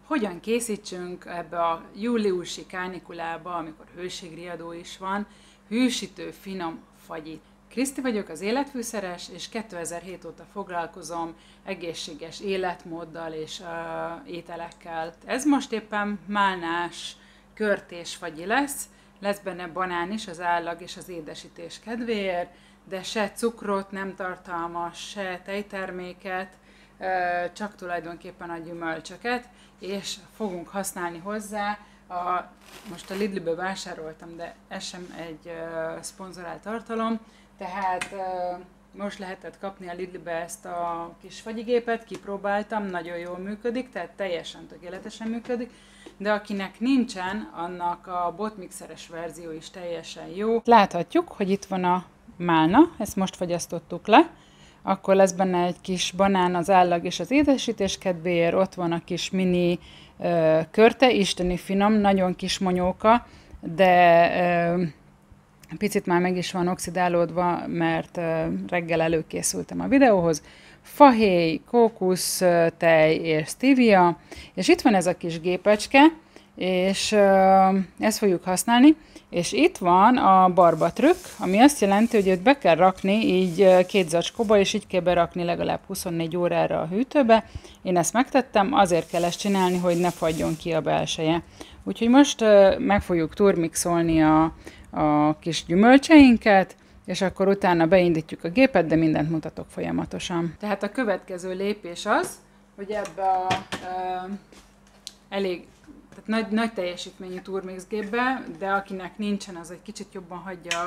hogyan készítsünk ebbe a júliusi kánikulába, amikor hőségriadó is van, hűsítő, finom fagyit. Kriszti vagyok, az életfűszeres, és 2007 óta foglalkozom egészséges életmóddal és ételekkel. Ez most éppen málnás körtés fagyi lesz, lesz benne banán is az állag és az édesítés kedvéért, de se cukrot nem tartalmaz, se tejterméket, csak tulajdonképpen a gyümölcsöket, és fogunk használni hozzá. Most a Lidlből vásároltam, de ez sem egy szponzorált tartalom, tehát most lehetett kapni a Lidlbe ezt a kis fagyigépet, kipróbáltam, nagyon jól működik, tehát teljesen tökéletesen működik, de akinek nincsen, annak a botmixeres verzió is teljesen jó. Láthatjuk, hogy itt van a málna, ezt most fagyasztottuk le, akkor lesz benne egy kis banán az állag és az édesítés kedvéért, ott van a kis mini körte, isteni finom, nagyon kis monyóka, de picit már meg is van oxidálódva, mert reggel előkészültem a videóhoz. Fahéj, kókusztej és stevia, és itt van ez a kis gépecske, és ezt fogjuk használni, és itt van a barbatrükk, ami azt jelenti, hogy őt be kell rakni így 2 zacskóba, és így kell berakni legalább 24 órára a hűtőbe. Én ezt megtettem, azért kell ezt csinálni, hogy ne fagyjon ki a belseje. Úgyhogy most meg fogjuk turmixolni a kis gyümölcseinket, és akkor utána beindítjuk a gépet, de mindent mutatok folyamatosan. Tehát a következő lépés az, hogy ebbe a tehát nagy teljesítményű turmix gépbe, de akinek nincsen, az egy kicsit jobban hagyja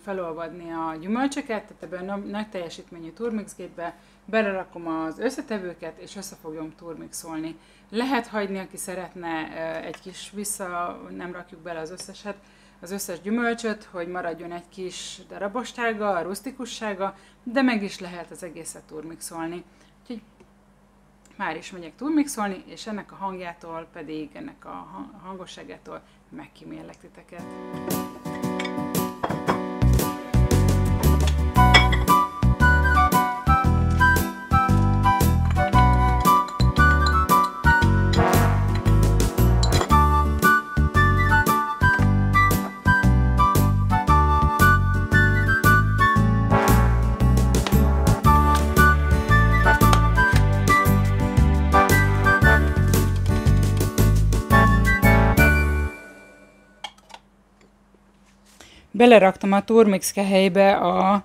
felolvadni a gyümölcsöket, tehát ebben a nagy teljesítményű turmix gépbe belerakom az összetevőket, és össze fogom turmixolni. Lehet hagyni, aki szeretne egy kis nem rakjuk bele az összeset, az összes gyümölcsöt, hogy maradjon egy kis darabossága, rusztikussága, de meg is lehet az egészet turmixolni. Úgyhogy már is megyek turmixolni, és ennek a hangjától pedig, ennek a hangosságától megkímélek titeket. Beleraktam a turmix kehelybe a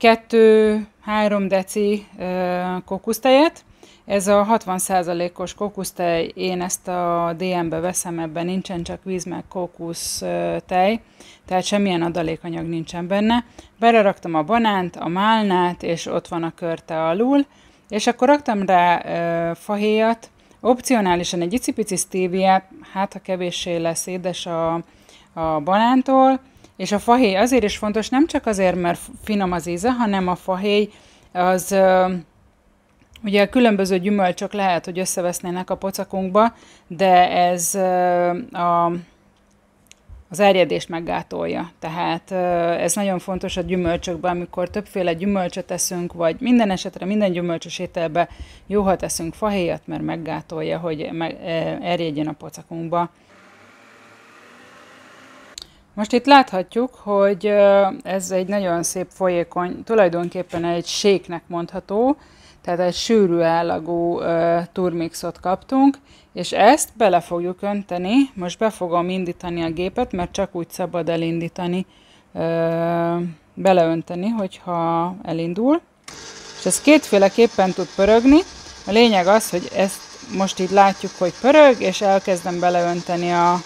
2-3 deci kókusztejet. Ez a 60%-os kókusztej, én ezt a DM-be veszem, ebben nincsen csak víz meg kókusztej, tehát semmilyen adalékanyag nincsen benne. Beleraktam a banánt, a málnát, és ott van a körte alul, és akkor raktam rá fahéjat, opcionálisan egy icipici stéviát, hát ha kevéssé lesz édes a banántól, és a fahéj azért is fontos, nem csak azért, mert finom az íze, hanem a fahéj az, ugye különböző gyümölcsök lehet, hogy összevesznének a pocakunkba, de ez az erjedést meggátolja. Tehát ez nagyon fontos a gyümölcsökben, amikor többféle gyümölcsöt eszünk, vagy minden esetre minden gyümölcsös ételbe jó, ha teszünk fahéjat, mert meggátolja, hogy erjedjen a pocakunkba. Most itt láthatjuk, hogy ez egy nagyon szép folyékony, tulajdonképpen egy séknek mondható, tehát egy sűrű állagú turmixot kaptunk, és ezt bele fogjuk önteni. Most be fogom indítani a gépet, mert csak úgy szabad elindítani, beleönteni, hogyha elindul. És ez kétféleképpen tud pörögni. A lényeg az, hogy ezt most így látjuk, hogy pörög, és elkezdem beleönteni a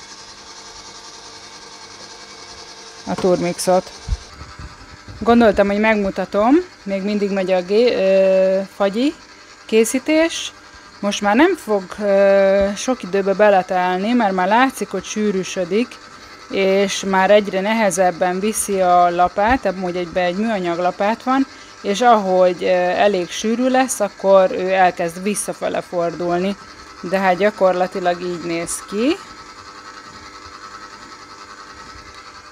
turmixot. Gondoltam, hogy megmutatom, még mindig megy a fagyi készítés. Most már nem fog sok időbe beletelni, mert már látszik, hogy sűrűsödik, és már egyre nehezebben viszi a lapát, amúgy egy műanyag lapát van, és ahogy elég sűrű lesz, akkor ő elkezd visszafele fordulni. De hát gyakorlatilag így néz ki.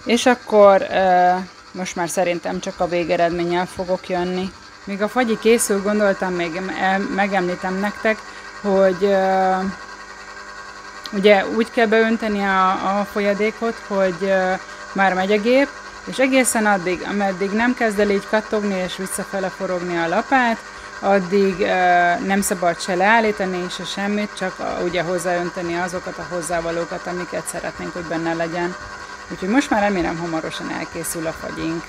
És akkor most már szerintem csak a végeredménnyel fogok jönni. Míg a fagyi készül, gondoltam, még megemlítem nektek, hogy ugye úgy kell beönteni a folyadékot, hogy már megy a gép, és egészen addig, ameddig nem kezd el így kattogni és visszafele forogni a lapát, addig nem szabad se leállítani, se semmit, csak ugye hozzáönteni azokat a hozzávalókat, amiket szeretnénk, hogy benne legyen. Úgyhogy most már remélem hamarosan elkészül a fagyink.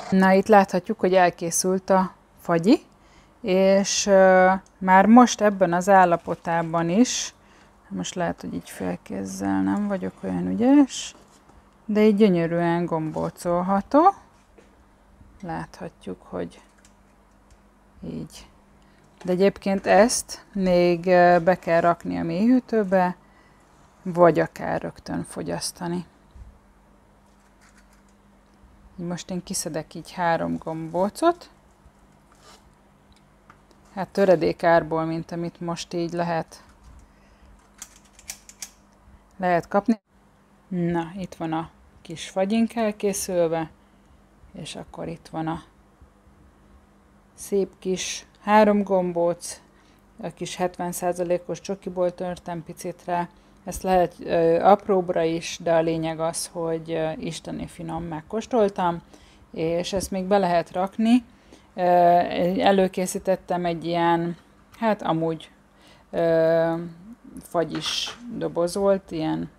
Na, itt láthatjuk, hogy elkészült a fagyi, és már most ebben az állapotában is, most lehet, hogy így félkézzel nem vagyok olyan ügyes, de így gyönyörűen gombócolható. Láthatjuk, hogy így. De egyébként ezt még be kell rakni a mélyhűtőbe, vagy akár rögtön fogyasztani. Most én kiszedek így 3 gombócot. Hát töredék árból, mint amit most így lehet kapni. Na, itt van a kis fagyink elkészülve, és akkor itt van a szép kis 3 gombóc, a kis 70%-os csokiból törtem picit rá. Ezt lehet apróbra is, de a lényeg az, hogy isteni finom, megkóstoltam, és ezt még be lehet rakni. Előkészítettem egy ilyen, hát amúgy fagyis doboz volt, ilyen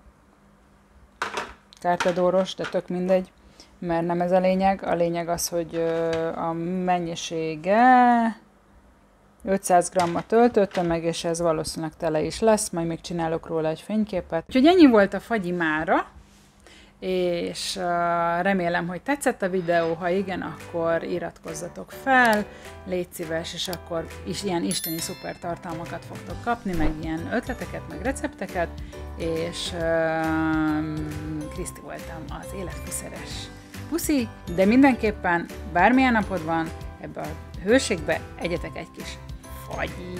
kártadóros, de tök mindegy, mert nem ez a lényeg. A lényeg az, hogy a mennyisége 500 g-at töltöttem meg, és ez valószínűleg tele is lesz, majd még csinálok róla egy fényképet. Úgyhogy ennyi volt a fagyi mára, és remélem, hogy tetszett a videó, ha igen, akkor iratkozzatok fel, légy szíves, és akkor is ilyen isteni szuper tartalmakat fogtok kapni, meg ilyen ötleteket, meg recepteket, és Kriszti voltam, az életfűszeres puszi, de mindenképpen bármilyen napod van, ebbe a hőségbe egyetek egy kis fagyi.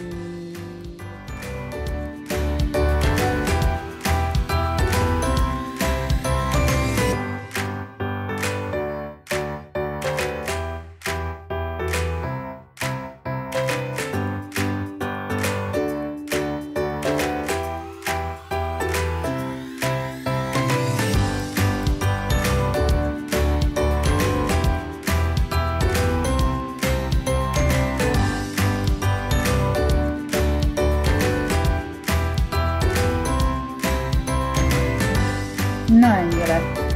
Na, ennyi lett.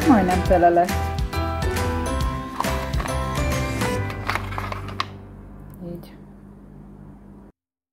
Majdnem tele lett. Így.